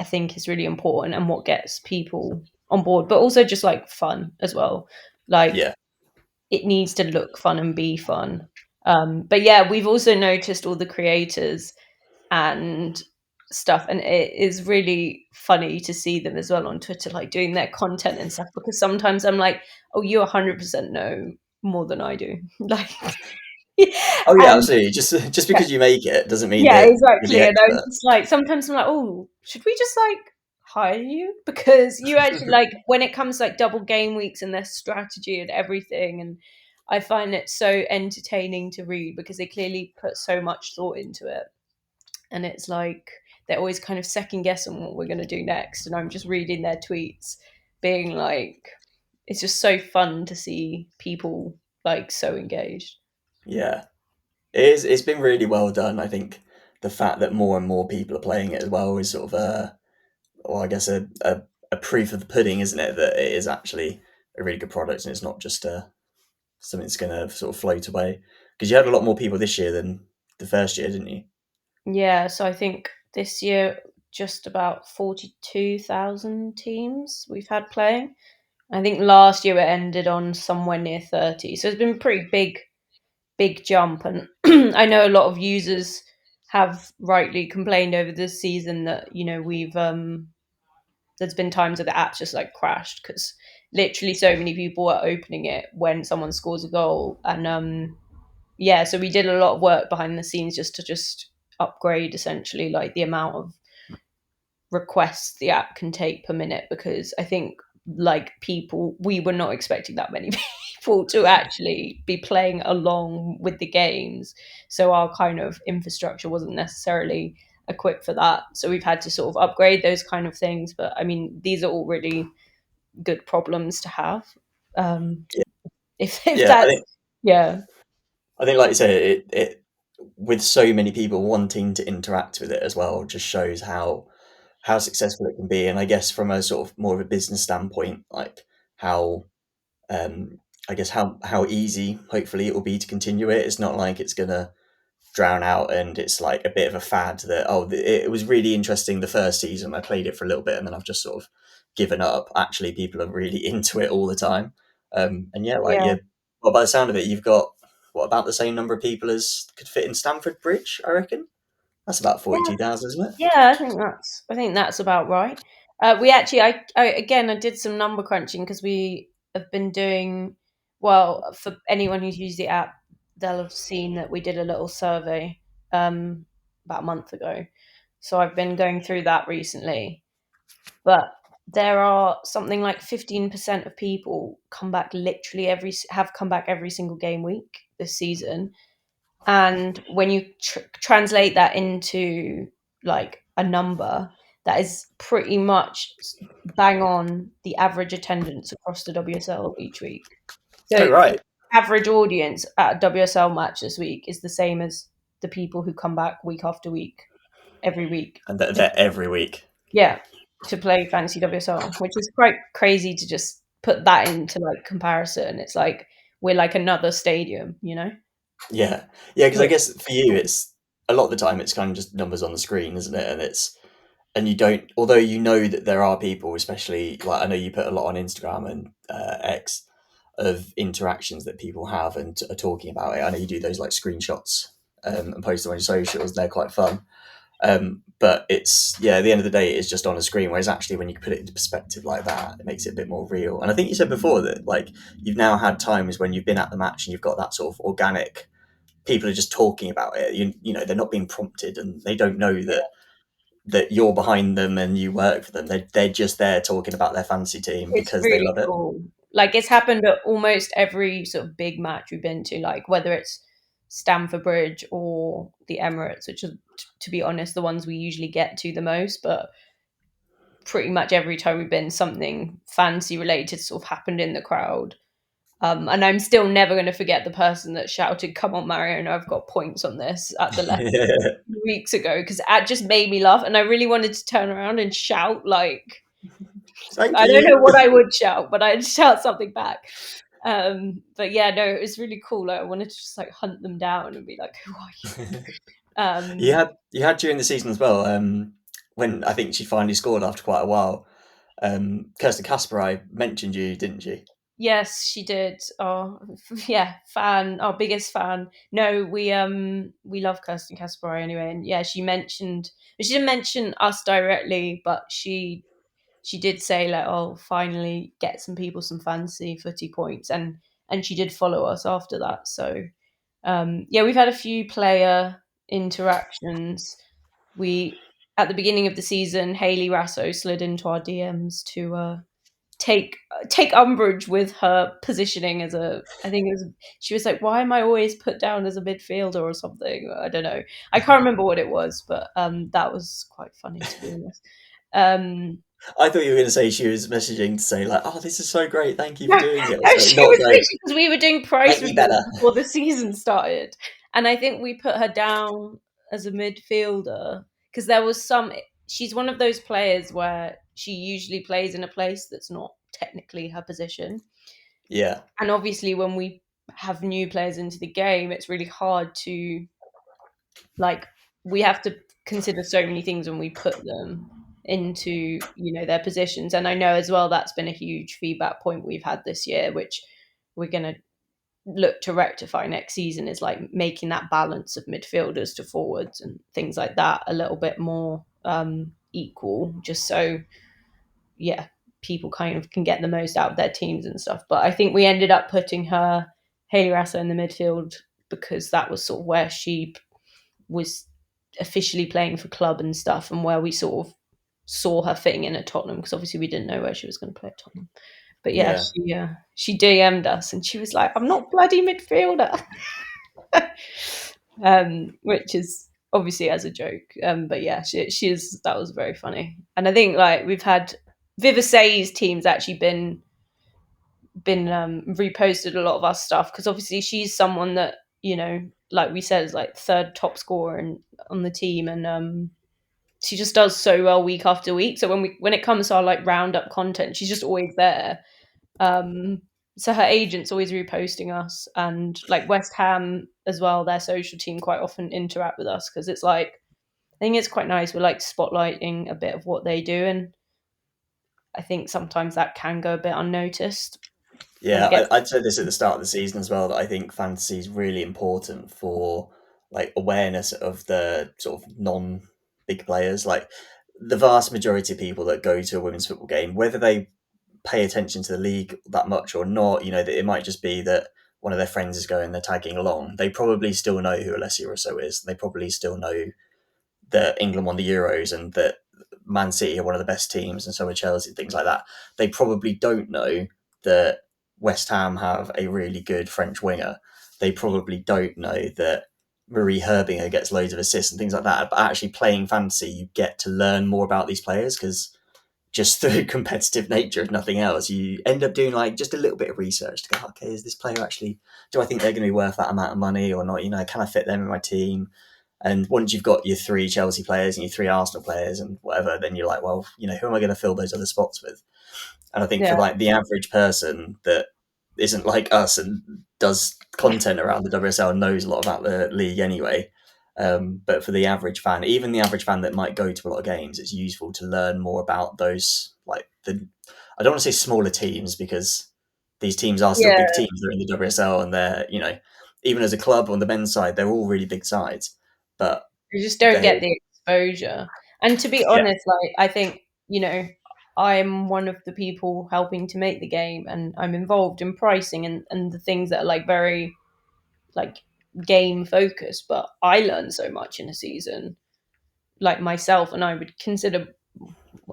I think is really important and what gets people on board, but also just like fun as well. Like Yeah, it needs to look fun and be fun. But yeah, we've also noticed all the creators and stuff, and it is really funny to see them as well on Twitter, like doing their content and stuff. Because sometimes I'm like, "Oh, you 100% know more than I do," like, Oh yeah, and absolutely. Just yeah, because you make it doesn't mean yeah, that you're the exactly. And I'm expert. just like, sometimes I'm like, "Oh, should we just like hire you?" Because you actually like when it comes to, like double game weeks and their strategy and everything, and I find it so entertaining to read because they clearly put so much thought into it. And it's like they're always kind of second guessing what we're going to do next, and I'm just reading their tweets being like, it's just so fun to see people like so engaged. Yeah, it is. It's been really well done. I think the fact that more and more people are playing it as well is sort of well, I guess a proof of the pudding, isn't it? That it is actually a really good product and it's not just something that's going to sort of float away. Because you had a lot more people this year than the first year, didn't you? Yeah, so I think this year just about 42,000 teams we've had playing. I think last year it ended on somewhere near 30. So it's been a pretty big jump, and I know a lot of users have rightly complained over this season that, we've there's been times that the app's just like crashed because literally so many people are opening it when someone scores a goal. And yeah, so we did a lot of work behind the scenes just to upgrade essentially like the amount of requests the app can take per minute, because I think like people, we were not expecting that many people to actually be playing along with the games, so our kind of infrastructure wasn't necessarily equipped for that, so we've had to sort of upgrade those kind of things. But I mean, these are all really good problems to have, um Yeah, if yeah. that's, yeah, I think, like you say, it with so many people wanting to interact with it as well, just shows how successful it can be. And I guess from a sort of more of a business standpoint, like how um, I guess how easy hopefully it will be to continue it. It's not like it's gonna drown out and it's like a bit of a fad that it was really interesting the first season. I played it for a little bit and then I've just sort of given up. Actually, people are really into it all the time. And yeah, like yeah. yeah, well, by the sound of it, you've got what about the same number of people as could fit in Stamford Bridge, I reckon. That's about 42,000, isn't it? Yeah, I think that's about right. We actually, I again, I did some number crunching because we have been doing well. For anyone who's used the app, they'll have seen that we did a little survey um, about a month ago. So I've been going through that recently, but there are something like 15% of people come back literally have come back every single game week this season. And when you translate that into like a number, that is pretty much bang on the average attendance across the WSL each week. Oh So right, average audience at a WSL match this week is the same as the people who come back week after week, every week. and they're every week. Yeah, to play fantasy WSL, which is quite crazy to just put that into like comparison. It's like we're like another stadium. Yeah, yeah, because I Which guess for is you, cool. it's a lot of the time it's kind of just numbers on the screen, isn't it? And you don't, although you know that there are people, especially like I know you put a lot on Instagram and X of interactions that people have and are talking about it. I know you do those like screenshots and post them on your socials. They're quite fun. But it's yeah, at the end of the day, it's just on a screen. Whereas actually, when you put it into perspective like that, it makes it a bit more real. And I think you said before that like you've now had times when you've been at the match and you've got that sort of organic. People are just talking about it. You know, they're not being prompted, and they don't know that you're behind them and you work for them. They're just there talking about their fantasy team It's because they really love it. cool. Like, it's happened at almost every sort of big match we've been to, like whether it's Stamford Bridge or the Emirates, which are, to be honest, the ones we usually get to the most. But pretty much every time we've been, something fancy related sort of happened in the crowd. And I'm still never going to forget the person that shouted, "Come on, Mario, I've got points on this" at the left weeks ago, because that just made me laugh. And I really wanted to turn around and shout, like, Thank I don't know you. what I would shout, but I'd shout something back. But yeah, no, it was really cool. Like, I wanted to just like hunt them down and be like, "Who are you?" You had during the season as well. When I think she finally scored after quite a while. Kirsten Kasper, I mentioned you, didn't she? Yes, she did. Oh, yeah, fan, our biggest fan. No, we love Kirsten Kasper anyway, and yeah, she didn't mention us directly, but she did say like, oh, finally get some people some fancy footy points, and she did follow us after that. So yeah, we've had a few player interactions. We At the beginning of the season, Hayley Rasso slid into our DMs to take umbrage with her positioning as a. I think it was she was like, "Why am I always put down as a midfielder or something?" I don't know. I can't remember what it was, but that was quite funny to be honest. Um, I thought you were going to say she was messaging to say like, "Oh, this is so great, thank you for no, doing it." no, So she not was great, literally because we were doing price make me better. reveals before the season started, and I think we put her down as a midfielder because there was some. She's one of those players where she usually plays in a place that's not technically her position, Yeah, and obviously when we have new players into the game, it's really hard to like. We have to consider so many things when we put them into their positions, and I know as well that's been a huge feedback point we've had this year, which we're going to look to rectify next season, is like making that balance of midfielders to forwards and things like that a little bit more equal, just so yeah, people kind of can get the most out of their teams and stuff. But I think we ended up putting her Hayley Rassa in the midfield because that was sort of where she was officially playing for club and stuff, and where we sort of saw her fitting in at Tottenham, because obviously we didn't know where she was going to play at Tottenham. But yeah, yeah, she DM'd us and she was like, "I'm not bloody midfielder," which is obviously as a joke. But yeah, she is. That was very funny, and I think like we've had Vivasay's team's actually been reposted a lot of our stuff, because obviously she's someone that like we said, is like third top scorer on the team, and she just does so well week after week. So when it comes to our like roundup content, she's just always there. Um, so her agent's always reposting us, and like West Ham as well, their social team quite often interact with us, because it's like I think it's quite nice. We're like spotlighting a bit of what they do, and I think sometimes that can go a bit unnoticed when yeah. it gets. I'd said this at the start of the season as well, that I think fantasy is really important for like awareness of the sort of non big players. Like the vast majority of people that go to a women's football game, whether they pay attention to the league that much or not, that it might just be that one of their friends is going, they're tagging along. They probably still know who Alessia Russo is. They probably still know that England won the Euros and that Man City are one of the best teams, and so are Chelsea, things like that. They probably don't know that West Ham have a really good French winger. They probably don't know that Marie Herbinger gets loads of assists and things like that. But actually, playing fantasy, you get to learn more about these players, because just through competitive nature, if nothing else, you end up doing like just a little bit of research to go, okay, is this player actually, do I think they're going to be worth that amount of money or not? Can I fit them in my team? And once you've got your three Chelsea players and your three Arsenal players and whatever, then you're like, well, who am I going to fill those other spots with? And I think for Yeah, like the average person that isn't like us and does content around the WSL and knows a lot about the league anyway. But for the average fan, even the average fan that might go to a lot of games, it's useful to learn more about those, like I don't want to say smaller teams, because these teams are still yeah. big teams. They're in the WSL and they're, even as a club on the men's side, they're all really big sides. But You just don't they, get the exposure. And to be yeah, honest, like I think, I'm one of the people helping to make the game, and I'm involved in pricing and the things that are like very like game focused, but I learn so much in a season, like myself, and I would consider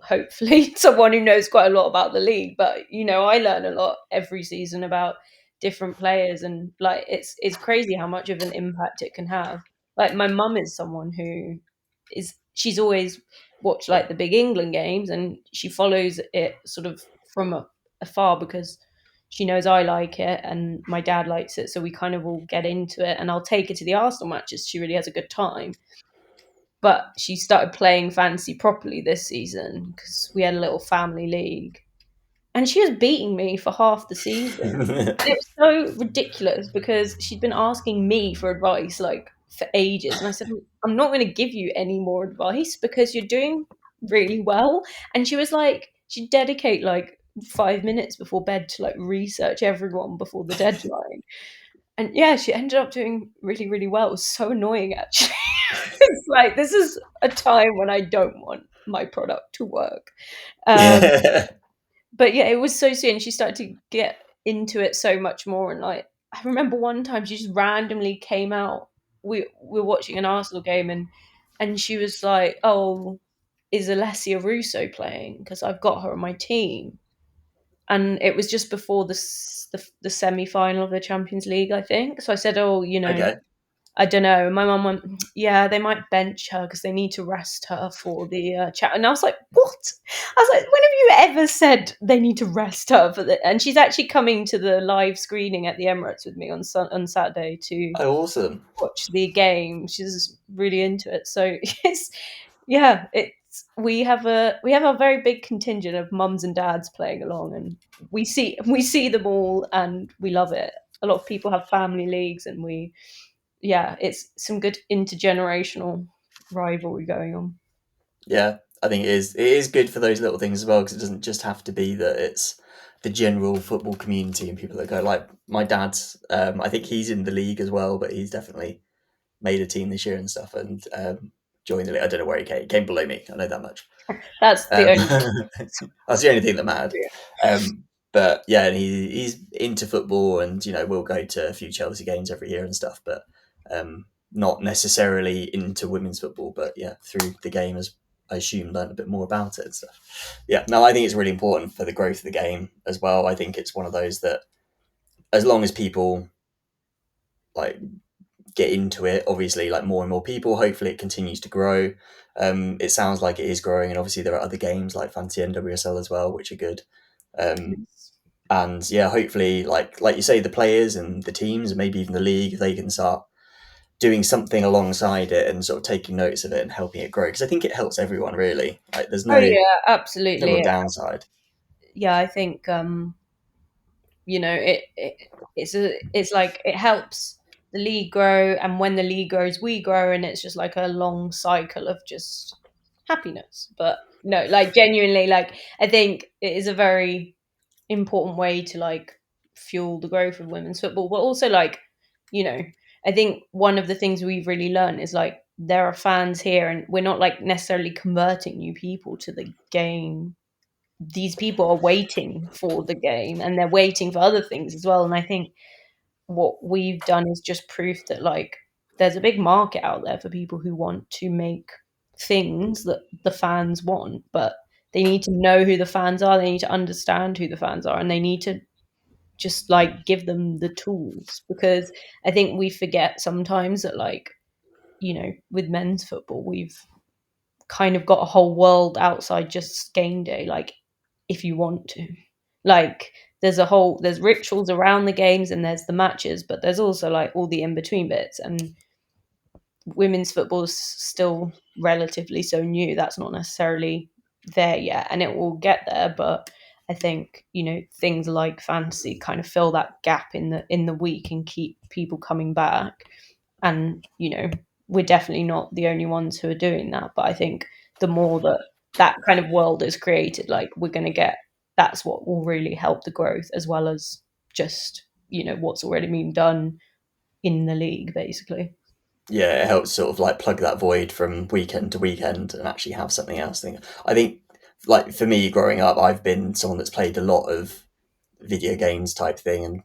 hopefully someone who knows quite a lot about the league. But I learn a lot every season about different players, and like it's crazy how much of an impact it can have. Like my mum is someone who she's always watched like the big England games, and she follows it sort of from afar, because she knows I like it and my dad likes it, so we kind of all get into it, and I'll take her to the Arsenal matches. She really has a good time. But she started playing fantasy properly this season because we had a little family league, and she was beating me for half the season. And it was so ridiculous because she'd been asking me for advice like for ages, and I said, "I'm not going to give you any more advice because you're doing really well." And she was like, she'd dedicate like 5 minutes before bed to like research everyone before the deadline. And yeah, she ended up doing really, really well. It was so annoying actually. It's like this is a time when I don't want my product to work. Um, Yeah. but yeah, it was so soon. She started to get into it so much more, and like I remember one time she just randomly came out. We were watching an Arsenal game, and she was like, "Oh, is Alessia Russo playing? Because I've got her on my team." And it was just before the semi final of the Champions League, I think. So I said, "Oh, Okay. I don't know." My mum went, "Yeah, they might bench her because they need to rest her for the chat." And I was like, "What?" I was like, "When have you ever said they need to rest her for the?" And she's actually coming to the live screening at the Emirates with me on Saturday to Oh, awesome. watch the game. She's really into it. So it's yeah, it's we have a very big contingent of mums and dads playing along, and we see them all, and we love it. A lot of people have family leagues, and yeah, it's some good intergenerational rivalry going on. Yeah, I think it is. It is good for those little things as well because it doesn't just have to be that it's the general football community and people that go. Like my dad's, I think he's in the league as well, but he's definitely made a team this year and stuff and joined the league. I don't know where he came. He came below me. I know that much. That's the only That's the only thing that mattered. But yeah, and he's into football, and we'll go to a few Chelsea games every year and stuff. But not necessarily into women's football. But yeah, through the game, as I assume, learned a bit more about it and stuff. Yeah, no, I think it's really important for the growth of the game as well. I think it's one of those that, as long as people like get into it, obviously, like more and more people, hopefully it continues to grow. It sounds like it is growing, and obviously there are other games like Fantasy and WSL as well, which are good. Um, and yeah, hopefully, like you say, the players and the teams, and maybe even the league, they can start doing something alongside it and sort of taking notice of it and helping it grow. Because I think it helps everyone really. Like Oh yeah, no real absolutely. downside. Yeah, I think it's like it helps the league grow, and when the league grows we grow, and it's just like a long cycle of just happiness. But no, like genuinely, like I think it is a very important way to like fuel the growth of women's football, but also like you know I think one of the things we've really learned is like there are fans here, and we're not like necessarily converting new people to the game. These people are waiting for the game, and they're waiting for other things as well. And I think what we've done is just proof that like there's a big market out there for people who want to make things that the fans want, but they need to know who the fans are, they need to understand who the fans are, and they need to just like give them the tools. Because I think we forget sometimes that like with men's football we've kind of got a whole world outside just game day. Like if you want to, like there's rituals around the games, and there's the matches, but there's also like all the in between bits. And women's football is still relatively so new. That's not necessarily there yet, and it will get there. But I think things like fantasy kind of fill that gap in the week and keep people coming back. And we're definitely not the only ones who are doing that. But I think the more that that kind of world is created, like we're going to get, that's what will really help the growth, as well as just what's already been done in the league, basically. Yeah, it helps sort of like plug that void from weekend to weekend and actually have something else. I think, like for me, growing up, I've been someone that's played a lot of video games type thing, and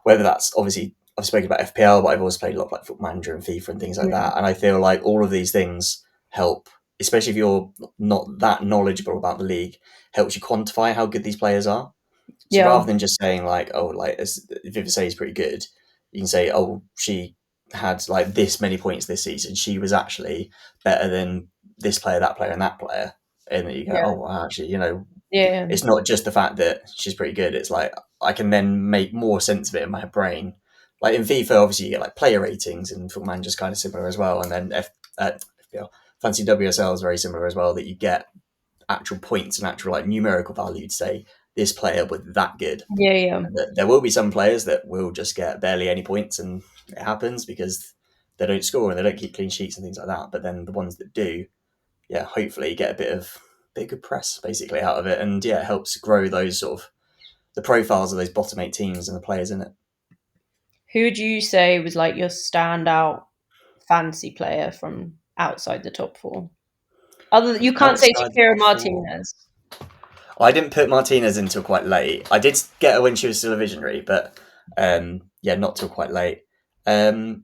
whether that's obviously I've spoken about FPL, but I've also played a lot of like Football Manager and FIFA and things like Mm. that. And I feel like all of these things help, especially if you're not that knowledgeable about the league, helps you quantify how good these players are. So Yeah, rather than just saying like, oh, like if you say is pretty good, you can say, oh, she had like this many points this season. She was actually better than this player, that player, and that player. And then you go, yeah, oh, well, actually, yeah, it's not just the fact that she's pretty good. It's like I can then make more sense of it in my brain. Like in FIFA, obviously you get like player ratings, and Football Manager's kind of similar as well. And then FPL, Fancy WSL is very similar as well. That you get actual points and actual like numerical value to say this player was that good. yeah, yeah, And there will be some players that will just get barely any points, and it happens because they don't score and they don't keep clean sheets and things like that. But then the ones that do, yeah, hopefully get a bit of good press basically out of it, and yeah, it helps grow those sort of the profiles of those bottom 8 teams and the players in it. Who would you say was like your standout fantasy player from outside the top four? Other you can't say Outside the Shakira top four, Martinez. I didn't put Martinez until quite late. I did get her when she was still a visionary, but yeah, not till quite late. The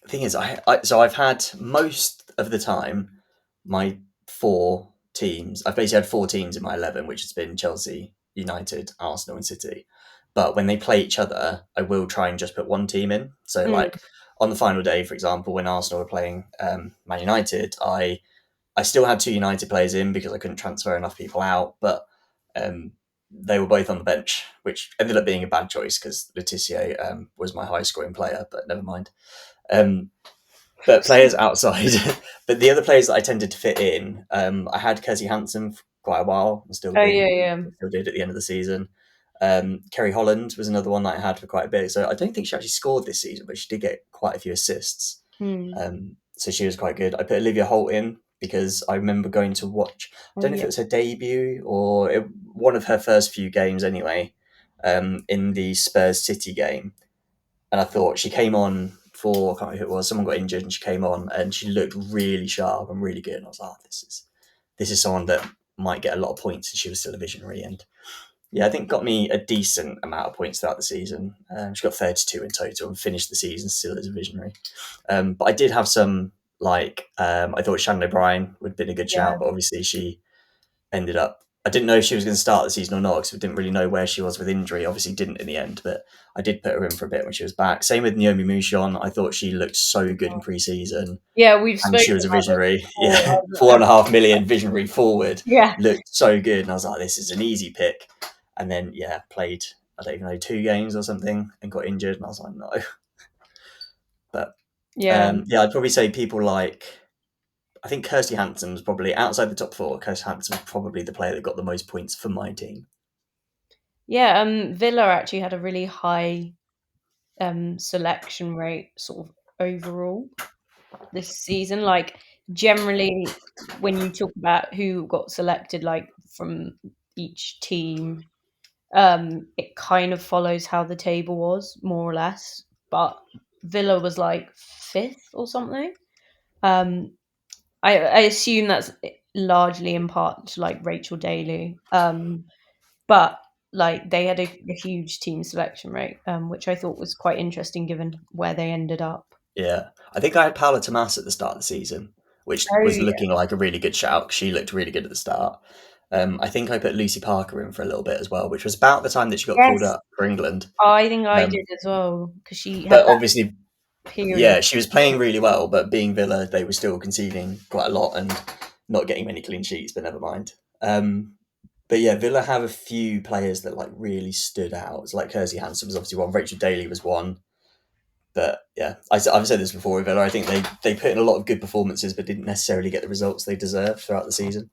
thing is, so I've had most of the time my 4 teams. I've basically had 4 teams in my 11, which has been Chelsea, United, Arsenal, and City. But when they play each other, I will try and just put one team in. So, Mm, like on the final day, for example, when Arsenal were playing Man United, I still had 2 United players in because I couldn't transfer enough people out, but um, they were both on the bench, which ended up being a bad choice because Letitia was my high scoring player, but never mind. Um, but players outside, but the other players that I tended to fit in, I had Kersey Hansen for quite a while, and still oh do, yeah, yeah. still did at the end of the season. Kerry Holland was another one that I had for quite a bit. So I don't think she actually scored this season, but she did get quite a few assists. Mm, So she was quite good. I put Olivia Holt in because I remember going to watch. I oh don't know if yeah. it was her debut or one of her first few games anyway. In the Spurs City game, and I thought she came on for, I can't remember who it was. Someone got injured, and she came on, and she looked really sharp and really good. And I was like, oh, this is someone that might get a lot of points, and she was still a visionary. And yeah, I think got me a decent amount of points throughout the season. She got 32 in total and finished the season still as a visionary. But I did have some, like, I thought Shannon O'Brien would have been a good Yeah. shout, but obviously she ended up. I didn't know if she was going to start the season or not because we didn't really know where she was with injury. Obviously, didn't in the end, but I did put her in for a bit when she was back. Same with Naomi Mouchon. I thought she looked so good in pre-season, Yeah, we've and spoken she was a about this visionary. before. Yeah, 4.5 million visionary forward Yeah. looked so good, and I was like, this is an easy pick. And then yeah, played, I don't even know, 2 games or something, and got injured, and I was like, no. But Yeah. yeah, I'd probably say people like, I think Kirsty Hansen was probably outside the top 4. Kirsty Hansen was probably the player that got the most points for my team. Yeah, Villa actually had a really high selection rate sort of overall this season. Like generally when you talk about who got selected like from each team, it kind of follows how the table was, more or less. But Villa was like fifth or something. Um I assume that's largely in part to like Rachel Daly. But like they had a huge team selection rate, which I thought was quite interesting given where they ended up. Yeah, I think I had Paola Tomas at the start of the season, which Oh was yeah. looking like a really good shout. She looked really good at the start. I think I put Lucy Parker in for a little bit as well, which was about the time that she got called Yes, up for England. I think I Um, did as well because she had but that obviously, period. yeah, she was playing really well, but being Villa, they were still conceding quite a lot and not getting many clean sheets, but never mind. But yeah, Villa have a few players that like really stood out. It's like Kersey Hansen was obviously one, Rachel Daly was one. But yeah, I've said this before with Villa. I think they put in a lot of good performances, but didn't necessarily get the results they deserved throughout the season,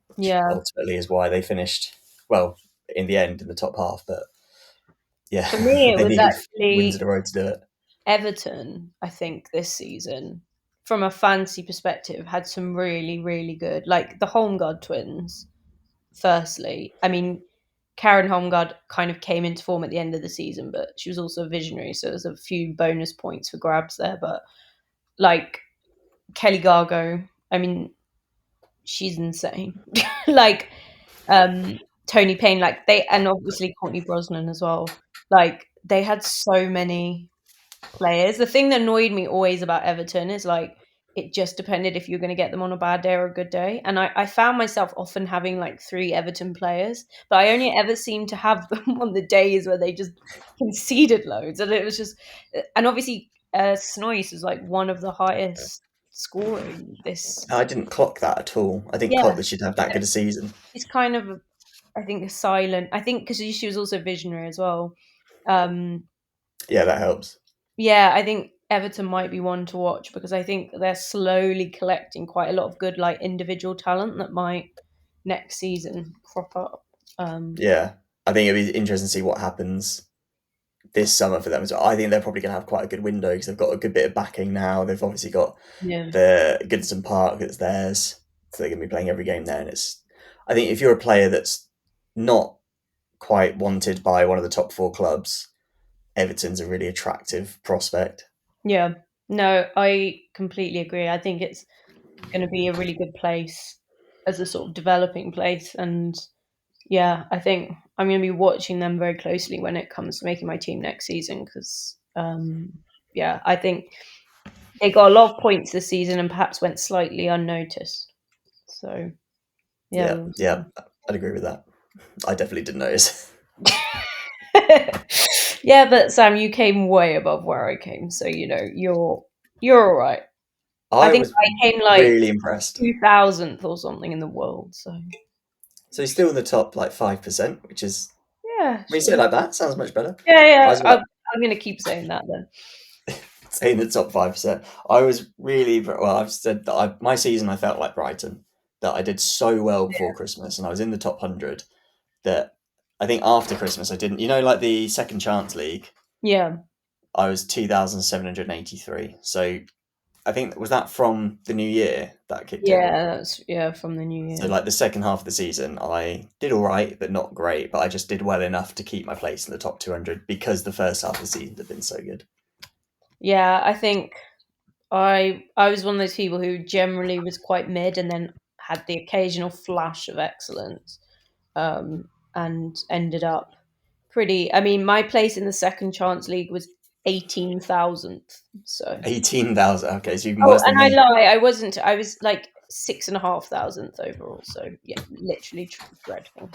which Yeah. ultimately is why they finished well in the end in the top half. But yeah, For me, it they was needed wins actually in a row to do it. Everton, I think, this season, from a fancy perspective, had some really, really good, like the Holmgard twins, firstly. I mean, Karen Holmgard kind of came into form at the end of the season, but she was also a visionary, so there's a few bonus points for grabs there. But like Kelly Gargo, I mean, she's insane. Like Tony Payne, like they, and obviously Courtney Brosnan as well. Like they had so many players. The thing that annoyed me always about Everton is like it just depended if you're going to get them on a bad day or a good day. And I found myself often having like 3 Everton players, but I only ever seemed to have them on the days where they just conceded loads. And it was just, and obviously Snoyce is like one of the highest scoring this. I didn't clock that at all. I didn't Yeah, clock that she'd have that good a season. she's kind of, I think, a silent. I think because she was also visionary as well. Um, Yeah, that helps. Yeah, I think Everton might be one to watch because I think they're slowly collecting quite a lot of good like individual talent that might next season crop up. Yeah, I think it'd be interesting to see what happens this summer for them as well. I think they're probably going to have quite a good window because they've got a good bit of backing now. They've obviously got Yeah. the Goodison Park that's theirs, so they're going to be playing every game there. And it's, I think if you're a player that's not quite wanted by one of the top four clubs, Everton's a really attractive prospect. Yeah. No, I completely agree. I think it's going to be a really good place as a sort of developing place. And yeah, I think I'm going to be watching them very closely when it comes to making my team next season because, yeah, I think they got a lot of points this season and perhaps went slightly unnoticed. So yeah, Yeah, we'll yeah, see. I'd agree with that. I definitely didn't notice. Yeah, but Sam, you came way above where I came, so you know you're all right. I I think was I came like really impressed. 2000th or something in the world. So So he's still in the top like 5%, which is yeah, when you say it sure. like that, sounds much better. Yeah, I yeah. was like I'm going to keep saying that then. saying the top 5%. I was really well. I've said that my season I felt like Brighton, that I did so well before Christmas, and I was in the top 100. That I think after Christmas I didn't. You know, like the Second Chance League, Yeah, I was 2,783. So I think was that from the new year that kicked in. yeah. That's from the new So year. like the second half of the season, I did all right, but not great. But I just did well enough to keep my place in the top 200 because the first half of the season had been so good. Yeah, I think I was one of those people who generally was quite mid and then had the occasional flash of excellence, and ended up pretty. I mean, my place in the second chance league was 18,000th. So 18,000. Okay, so even oh, worse and than I me. lie, I wasn't. I was like 6,500th overall. So yeah, literally dreadful.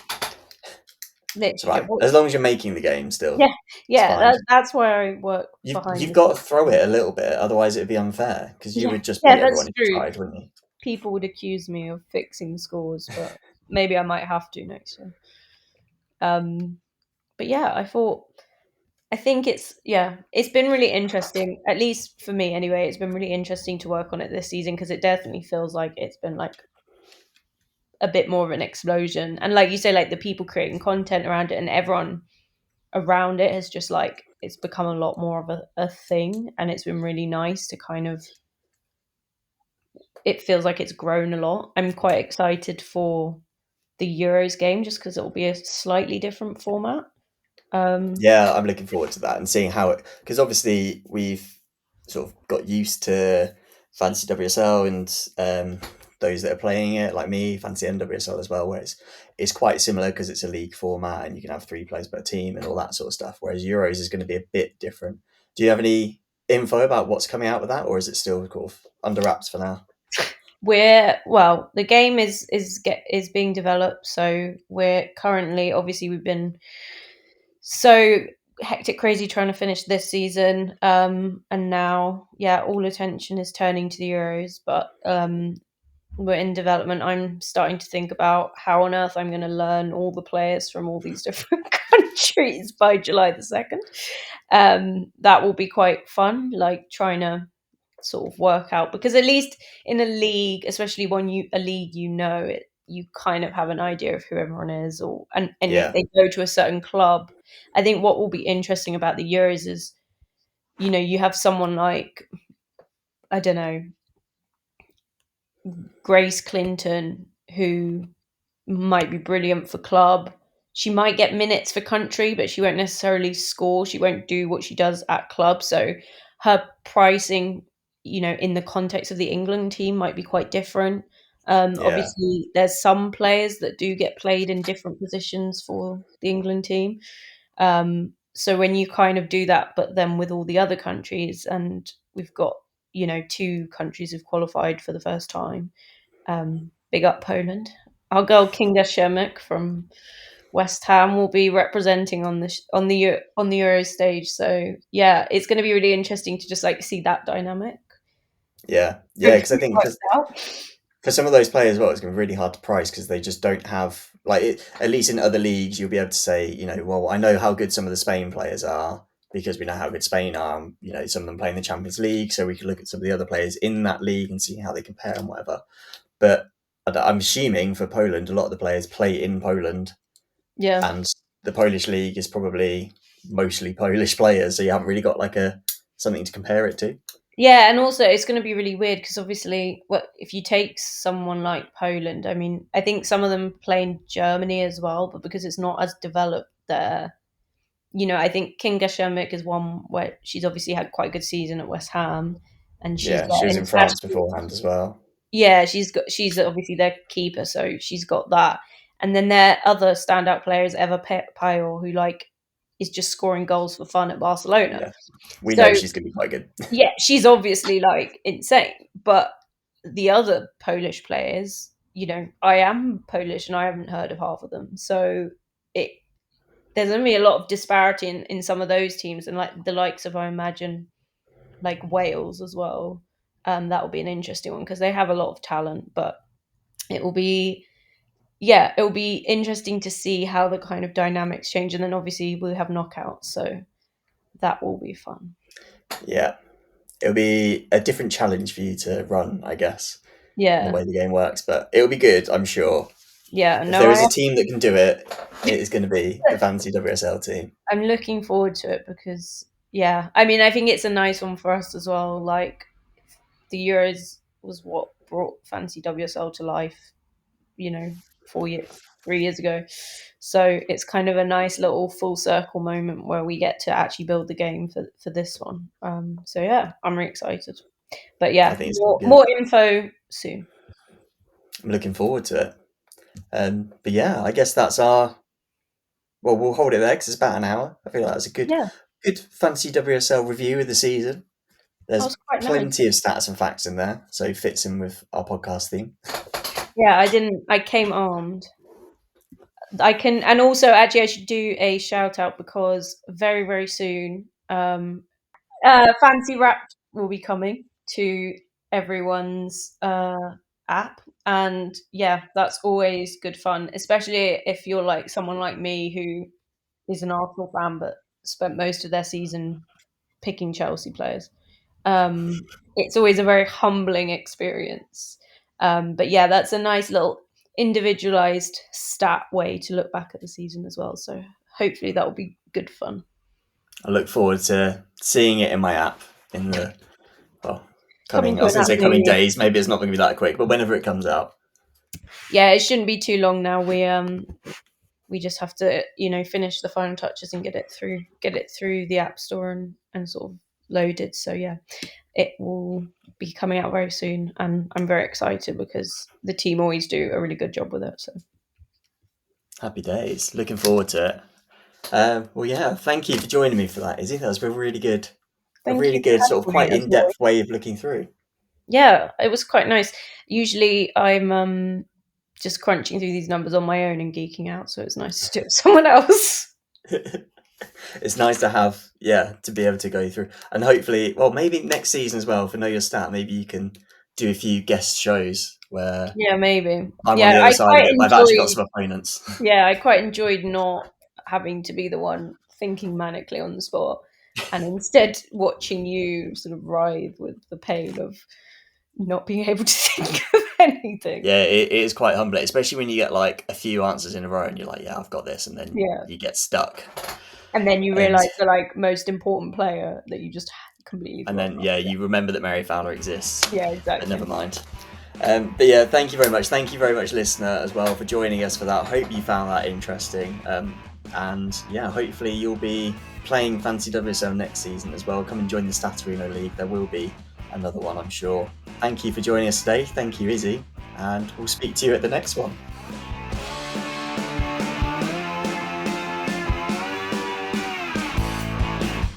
It's Literally, right. As long as you're making the game still, yeah, it's yeah. fine. That's where I work behind You've the got to scenes. throw it a little bit, otherwise it'd be unfair because you Yeah, would just yeah, beat that's everyone if you true. tried, wouldn't you? People would accuse me of fixing the scores, but maybe I might have to next year. Um, but yeah, I think it's been really interesting, at least for me anyway. It's been really interesting to work on it this season because it definitely feels like it's been like a bit more of an explosion. And like you say, like the people creating content around it and everyone around it has just like it's become a lot more of a thing, and it's been really nice to kind of it feels like it's grown a lot. I'm quite excited for the Euros game just because it will be a slightly different format. Um, Yeah, I'm looking forward to that and seeing how it, because obviously we've sort of got used to Fantasy WSL and those that are playing it, like me, Fantasy NWSL as well, where it's quite similar because it's a league format and you can have three players per team and all that sort of stuff. Whereas Euros is going to be a bit different. Do you have any info about what's coming out with that, or is it still kind of under wraps for now? the game is being developed, so we're currently obviously we've been so hectic crazy trying to finish this season, and now all attention is turning to the Euros, but we're in development. I'm starting to think about how on earth I'm going to learn all the players from all these different countries by July the 2nd. That will be quite fun, like trying to sort of work out, because at least in a league, especially when a league, you kind of have an idea of who everyone is, or and if Yeah, they go to a certain club. I think what will be interesting about the Euros is, you have someone like, I don't know, Grace Clinton, who might be brilliant for club. She might get minutes for country, but she won't necessarily score. She won't do what she does at club. So her pricing, in the context of the England team might be quite different. yeah, Obviously, there's some players that do get played in different positions for the England team. So when you kind of do that, but then with all the other countries, and we've got, two countries who've qualified for the first time. Big up Poland. Our girl Kinga Shemek from West Ham will be representing on the Euro stage. So yeah, it's going to be really interesting to just like see that dynamic. yeah. Because I Hopefully it think works out. for some of those players as well, it's going to be really hard to price because they just don't have like it, at least in other leagues, you'll be able to say, well, I know how good some of the Spain players are because we know how good Spain are. Some of them play in the Champions League, so we can look at some of the other players in that league and see how they compare and whatever. But I'm assuming for Poland, a lot of the players play in Poland, Yeah. and the Polish league is probably mostly Polish players, so you haven't really got like a something to compare it to. Yeah, and also it's going to be really weird because obviously, if you take someone like Poland, I mean, I think some of them play in Germany as well, but because it's not as developed there. I think Kinga Shermick is one where she's obviously had quite a good season at West Ham, and she's Yeah, she their was in France international. beforehand as well. Yeah, she's obviously their keeper, so she's got that. And then their other standout player is Eva Payol, who is just scoring goals for fun at Barcelona. Yeah, we So know she's going to be quite good. yeah, she's obviously insane. But the other Polish players, I am Polish and I haven't heard of half of them. So it there's going to be a lot of disparity in some of those teams, and like the likes of, I imagine, like Wales as well. That will be an interesting one because they have a lot of talent, but it will be it will be interesting to see how the kind of dynamics change, and then obviously we'll have knockouts, so that will be fun. Yeah, it'll be a different challenge for you to run, I guess, in the Yeah, way the game works, but it'll be good, I'm sure. yeah. If No, there is a team that can do it, it is going to be the Fantasy WSL team. I'm looking forward to it because I mean, I think it's a nice one for us as well. Like the Euros was what brought Fantasy WSL to life, 3 years ago. So it's kind of a nice little full circle moment where we get to actually build the game for this one. So yeah, I'm really excited. But I yeah, think it's going more, to be good. more info soon. I'm looking forward to it. But yeah, I guess that's our. Well, we'll hold it there because it's about an hour. I feel like that's a Yeah, good Fantasy WSL review of the season. that There's was quite nice. plenty of stats and facts in there, so it fits in with our podcast theme. Yeah, I came armed. I can, and also actually I should do a shout out because very, very soon, Fancy Wrapped will be coming to everyone's app, and yeah, that's always good fun, especially if you're like someone like me who is an Arsenal fan but spent most of their season picking Chelsea players. It's always a very humbling experience. But yeah, that's a nice little individualized stat way to look back at the season as well. So hopefully that will be good fun. I look forward to seeing it in my app in the well Coming coming. I to was an going to app say near coming you. days. Maybe it's not going to be that quick, but whenever it comes out, Yeah, it shouldn't be too long now. We just have to finish the final touches and get it through the app store and sort of loaded. So yeah, it will be coming out very soon, and I'm very excited because the team always do a really good job with it. So happy days. Looking forward to it. Well, yeah, thank you for joining me for that, Izzy. That's been really good. A thank really you good, for sort of having me quite as well. in-depth way of looking through. Yeah, it was quite nice. Usually I'm just crunching through these numbers on my own and geeking out, so it's nice to do it with someone else. It's nice to have, to be able to go through, and hopefully, well, maybe next season as well for Know Your Stat. Maybe you can do a few guest shows where Yeah, maybe. I'm on Yeah, the other I side of quite it, but I've actually got enjoyed. some opponents. I quite enjoyed not having to be the one thinking manically on the spot, and instead watching you sort of writhe with the pain of not being able to think of anything. Yeah, it is quite humbling, especially when you get like a few answers in a row and you're like, yeah, I've got this, and then Yeah, you get stuck. and then you And realise the most important player that you just completely and forgot then about. yeah, you remember that Mary Fowler exists, Yeah, but exactly. never mind. But yeah, thank you very much. Thank you very much, listener, as well, for joining us for that. Hope you found that interesting. And yeah, hopefully you'll be playing Fantasy WSL next season as well. Come and join the Statarino League. There will be another one, I'm sure. Thank you for joining us today. Thank you, Izzy. And we'll speak to you at the next one.